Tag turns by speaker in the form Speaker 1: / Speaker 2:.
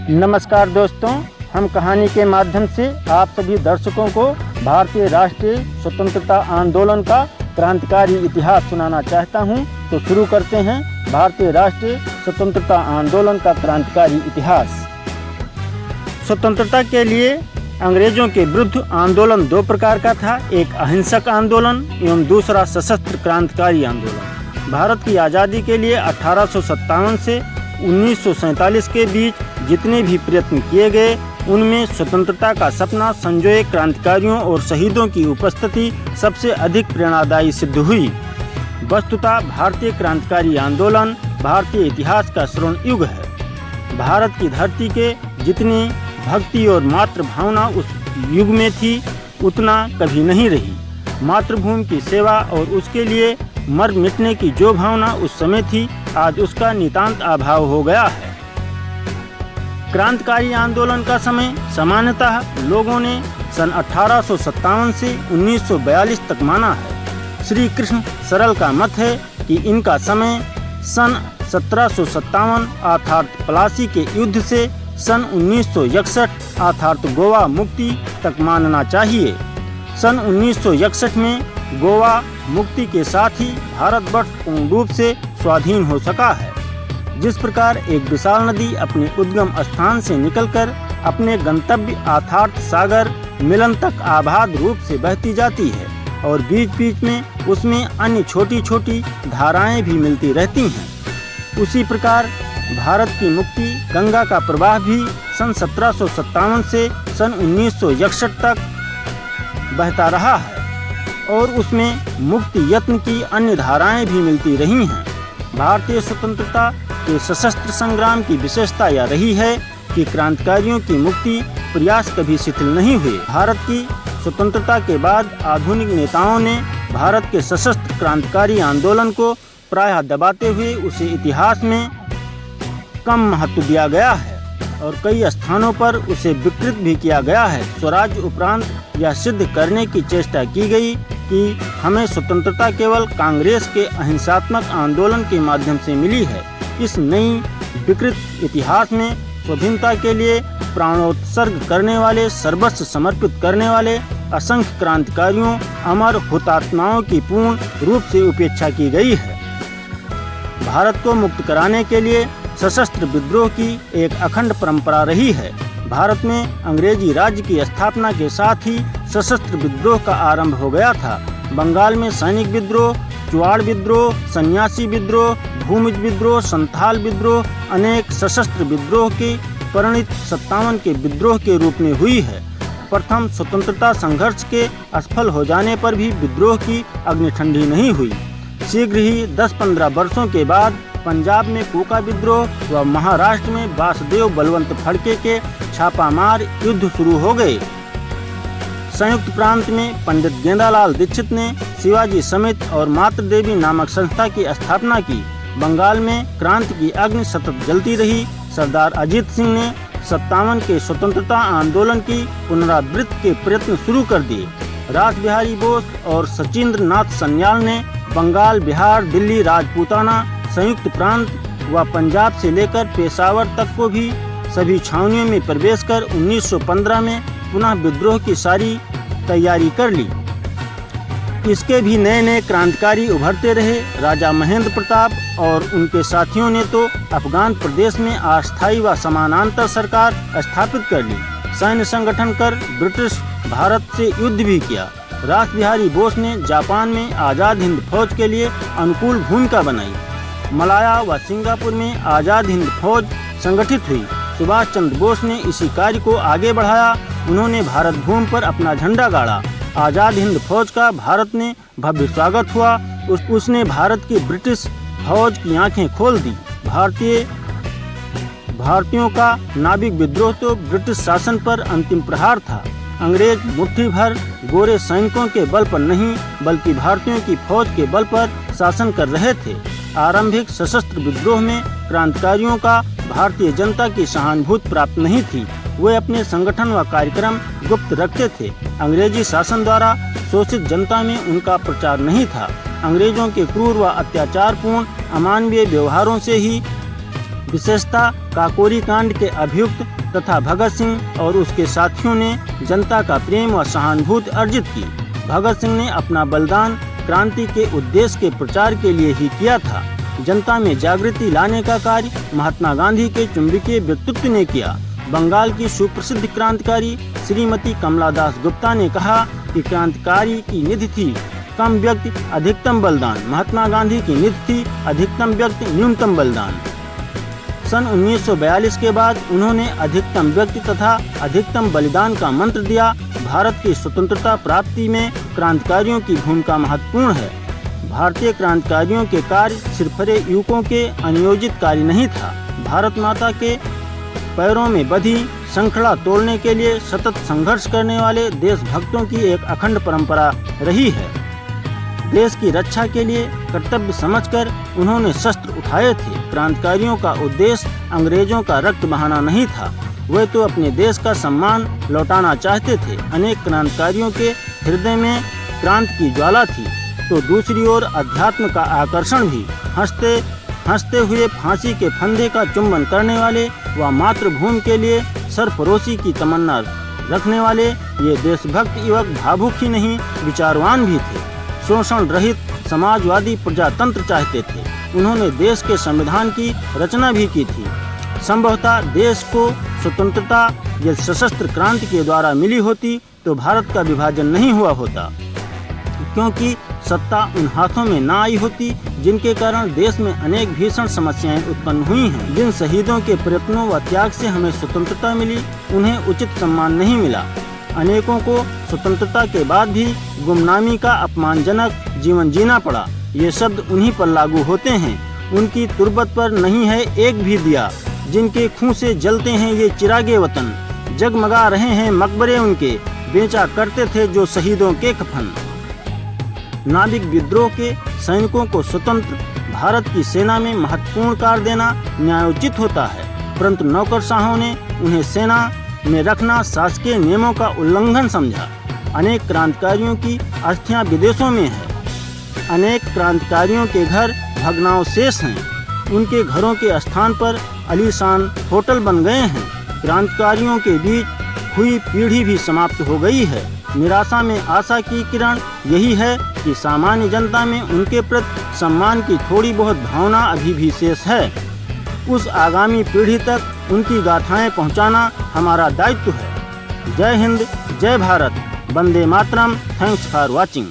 Speaker 1: नमस्कार दोस्तों, हम कहानी के माध्यम से आप सभी दर्शकों को भारतीय राष्ट्रीय स्वतंत्रता आंदोलन का क्रांतिकारी इतिहास सुनाना चाहता हूं। तो शुरू करते हैं भारतीय राष्ट्रीय स्वतंत्रता आंदोलन का क्रांतिकारी इतिहास। स्वतंत्रता के लिए अंग्रेजों के विरुद्ध आंदोलन दो प्रकार का था, एक अहिंसक आंदोलन एवं दूसरा सशस्त्र क्रांतिकारी आंदोलन। भारत की आज़ादी के लिए 1857 से 1947 के बीच जितने भी प्रयत्न किए गए, उनमें स्वतंत्रता का सपना संजोए क्रांतिकारियों और शहीदों की उपस्थिति सबसे अधिक प्रेरणादायी सिद्ध हुई। वस्तुतः भारतीय क्रांतिकारी आंदोलन भारतीय इतिहास का स्वर्ण युग है। भारत की धरती के जितनी भक्ति और मातृभावना उस युग में थी, उतना कभी नहीं रही। मातृभूमि की सेवा और उसके लिए मर मिटने की जो भावना उस समय थी, आज उसका नितांत अभाव हो गया है। क्रांतिकारी आंदोलन का समय सामान्यतः लोगों ने सन 1857 से 1942 तक माना है। श्री कृष्ण सरल का मत है कि इनका समय सन 1757 अर्थात प्लासी के युद्ध से सन 1961 अर्थात गोवा मुक्ति तक मानना चाहिए। सन 1961 में गोवा मुक्ति के साथ ही भारतवर्ष पूर्ण रूप से स्वाधीन हो सका है। जिस प्रकार एक विशाल नदी अपने उद्गम स्थान से निकलकर अपने गंतव्य अर्थात सागर मिलन तक आबाद रूप से बहती जाती है और बीच बीच में उसमें अन्य छोटी छोटी धाराएं भी मिलती रहती हैं, उसी प्रकार भारत की मुक्ति गंगा का प्रवाह भी सन 1757 से सन 1961 तक बहता रहा है और उसमें मुक्ति यत्न की अन्य धाराएं भी मिलती रही हैं। भारतीय स्वतंत्रता के सशस्त्र संग्राम की विशेषता यह रही है कि क्रांतिकारियों की मुक्ति प्रयास कभी शिथिल नहीं हुए। भारत की स्वतंत्रता के बाद आधुनिक नेताओं ने भारत के सशस्त्र क्रांतिकारी आंदोलन को प्रायः दबाते हुए उसे इतिहास में कम महत्व दिया गया है और कई स्थानों पर उसे विकृत भी किया गया है। स्वराज्य उपरांत यह सिद्ध करने की चेष्टा की गई कि हमें स्वतंत्रता केवल कांग्रेस के अहिंसात्मक आंदोलन के माध्यम से मिली है। इस नई विकृत इतिहास में स्वाधीनता के लिए प्राणोत्सर्ग करने वाले, सर्वस्व समर्पित करने वाले असंख्य क्रांतिकारियों, अमर हुतात्माओं की पूर्ण रूप से उपेक्षा की गई है। भारत को मुक्त कराने के लिए सशस्त्र विद्रोह की एक अखंड परंपरा रही है। भारत में अंग्रेजी राज्य की स्थापना के साथ ही सशस्त्र विद्रोह का आरंभ हो गया था। बंगाल में सैनिक विद्रोह, चुआड़ विद्रोह, सन्यासी विद्रोह, भूमिज विद्रोह, संथाल विद्रोह अनेक सशस्त्र विद्रोह के परिणत 57 के विद्रोह के रूप में हुई है। प्रथम स्वतंत्रता संघर्ष के असफल हो जाने पर भी विद्रोह की अग्नि ठंडी नहीं हुई। शीघ्र ही 10-15 वर्षों के बाद पंजाब में कोका विद्रोह व महाराष्ट्र में वासुदेव बलवंत फड़के के छापामार युद्ध शुरू हो गए। संयुक्त प्रांत में पंडित गेंदालाल दीक्षित ने शिवाजी समिति और मातृ देवी नामक संस्था की स्थापना की। बंगाल में क्रांति की अग्नि सतत जलती रही। सरदार अजीत सिंह ने 57 के स्वतंत्रता आंदोलन की पुनरावृत्ति के प्रयत्न शुरू कर दिए। रासबिहारी बोस और सचिंद्र नाथ सन्याल ने बंगाल, बिहार, दिल्ली, राजपूताना, संयुक्त प्रांत व पंजाब से लेकर पेशावर तक को भी सभी छावनियों में प्रवेश कर 1915 में पुनः विद्रोह की सारी तैयारी कर ली। इसके भी नए नए क्रांतिकारी उभरते रहे। राजा महेंद्र प्रताप और उनके साथियों ने तो अफगान प्रदेश में अस्थायी व समानांतर सरकार स्थापित कर ली। सैन्य संगठन कर ब्रिटिश भारत से युद्ध भी किया। रासबिहारी बोस ने जापान में आज़ाद हिंद फौज के लिए अनुकूल भूमिका बनाई। मलाया व सिंगापुर में आज़ाद हिंद फौज संगठित हुई। सुभाष चंद्र बोस ने इसी कार्य को आगे बढ़ाया। उन्होंने भारत भूमि पर अपना झंडा गाड़ा। आज़ाद हिंद फौज का भारत ने भव्य स्वागत हुआ। उसने भारत की ब्रिटिश फौज की आंखें खोल दी। भारतीयों का नाविक विद्रोह तो ब्रिटिश शासन पर अंतिम प्रहार था। अंग्रेज मुट्ठी भर गोरे सैनिकों के बल पर नहीं, बल्कि भारतीयों की फौज के बल पर शासन कर रहे थे। आरंभिक सशस्त्र विद्रोह में क्रांतिकारियों का भारतीय जनता की सहानुभूति प्राप्त नहीं थी। वे अपने संगठन व कार्यक्रम गुप्त रखते थे। अंग्रेजी शासन द्वारा शोषित जनता में उनका प्रचार नहीं था। अंग्रेजों के क्रूर व अत्याचारपूर्ण अमानवीय व्यवहारों से ही विशेषता काकोरी कांड के अभियुक्त तथा भगत सिंह और उसके साथियों ने जनता का प्रेम व सहानुभूति अर्जित की। भगत सिंह ने अपना बलिदान क्रांति के उद्देश्य के प्रचार के लिए ही किया था। जनता में जागृति लाने का कार्य महात्मा गांधी के चुंबकीय व्यक्तित्व ने किया। बंगाल की सुप्रसिद्ध क्रांतिकारी श्रीमती कमला दास गुप्ता ने कहा कि क्रांतिकारी की निधि थी कम व्यक्ति अधिकतम बलिदान, महात्मा गांधी की निधि थी अधिकतम व्यक्ति न्यूनतम बलिदान। सन 1942 के बाद उन्होंने अधिकतम व्यक्ति तथा अधिकतम बलिदान का मंत्र दिया। भारत की स्वतंत्रता प्राप्ति में क्रांतिकारियों की भूमिका महत्वपूर्ण है। भारतीय क्रांतिकारियों के कार्य सिर्फ युवकों के अनियोजित कार्य नहीं था। भारत माता के पैरों में बंधी श्रृंखला तोड़ने के लिए सतत संघर्ष करने वाले देशभक्तों की एक अखंड परंपरा रही है। देश की रक्षा के लिए कर्तव्य समझकर उन्होंने शस्त्र उठाए थे। क्रांतिकारियों का उद्देश्य अंग्रेजों का रक्त बहाना नहीं था, वे तो अपने देश का सम्मान लौटाना चाहते थे। अनेक क्रांतिकारियों के हृदय में क्रांति की ज्वाला थी, तो दूसरी ओर अध्यात्म का आकर्षण भी। हंसते हुए फांसी के फंदे का चुंबन करने वाले व मातृभूमि के लिए सरफरोशी की तमन्ना रखने वाले ये देशभक्त युवक भावुक ही नहीं विचारवान भी थे। शोषण रहित समाजवादी प्रजातंत्र चाहते थे। उन्होंने देश के संविधान की रचना भी की थी। संभवतः देश को स्वतंत्रता यदि सशस्त्र क्रांति के द्वारा मिली होती तो भारत का विभाजन नहीं हुआ होता, क्योंकि सत्ता उन हाथों में ना आई होती जिनके कारण देश में अनेक भीषण समस्याएं उत्पन्न हुई हैं। जिन शहीदों के प्रयत्नों व त्याग से हमें स्वतंत्रता मिली, उन्हें उचित सम्मान नहीं मिला। अनेकों को स्वतंत्रता के बाद भी गुमनामी का अपमानजनक जीवन जीना पड़ा। ये शब्द उन्हीं पर लागू होते हैं। उनकी तुर्बत पर नहीं है एक भी दिया, जिनके खून से जलते हैं ये चिरागे वतन। जगमगा रहे हैं मकबरे उनके, बेचा करते थे जो शहीदों के कफन। नाविक विद्रोह के सैनिकों को स्वतंत्र भारत की सेना में महत्वपूर्ण कार्य देना न्यायोचित होता है, परंतु नौकरशाहों ने उन्हें सेना में रखना शासकीय नियमों का उल्लंघन समझा। अनेक क्रांतिकारियों की अस्थियां विदेशों में है। अनेक क्रांतिकारियों के घर भग्नावशेष हैं। उनके घरों के स्थान पर आलीशान होटल बन गए हैं। क्रांतिकारियों के बीच हुई पीढ़ी भी समाप्त हो गई है। निराशा में आशा की किरण यही है कि सामान्य जनता में उनके प्रति सम्मान की थोड़ी बहुत भावना अभी भी शेष है। उस आगामी पीढ़ी तक उनकी गाथाएं पहुंचाना हमारा दायित्व है। जय हिंद, जय भारत, वंदे मातरम। Thanks for watching.